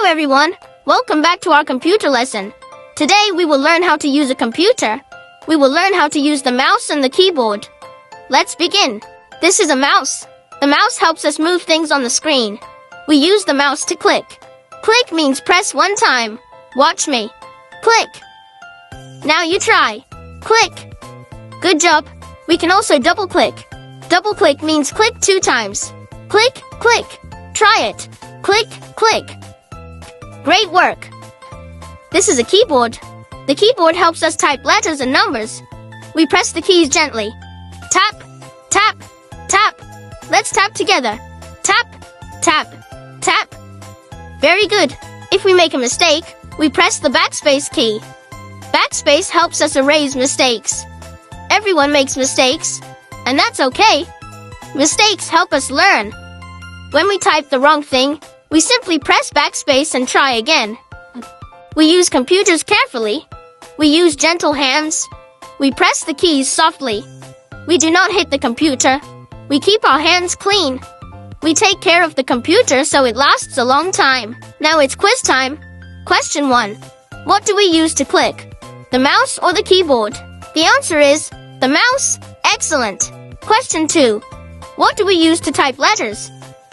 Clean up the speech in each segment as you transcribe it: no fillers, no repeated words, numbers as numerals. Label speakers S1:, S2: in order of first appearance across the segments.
S1: everyone, welcome back to our computer lesson. Today we will learn how to use a computer. We will learn how to use the mouse and the keyboard. Let's begin. This is a mouse. The mouse helps us move things on the screen. We use the mouse to click. Click means press one time. Watch me. Click. Now you try. Click. Good job. We can also double click. Double click means click two times. Click, click. Try it. Click, click. Great work. This is a keyboard. The keyboard helps us type letters and numbers. We press the keys gently. Tap, tap, tap. Let's tap together. Tap, tap, tap. Very good. If we make a mistake, we press the backspace key. Backspace helps us erase mistakes. Everyone makes mistakes, and that's okay. Mistakes help us learn. When we type the wrong thing, we simply press backspace and try again. We use computers carefully. We use gentle hands. We press the keys softly. We do not hit the computer. We keep our hands clean. We take care of the computer so it lasts a long time. Now it's quiz time. Question 1. What do we use to click? The mouse or the keyboard? The answer is the mouse. Excellent. Question 2. What do we use to type letters?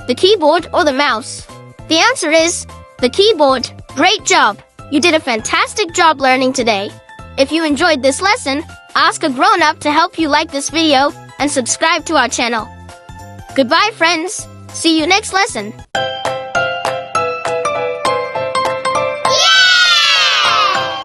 S1: The keyboard or the mouse? The answer is the keyboard. Great job. You did a fantastic job learning today. If you enjoyed this lesson, ask a grown-up to help you like this video and subscribe to our channel. Goodbye, friends. See you next lesson.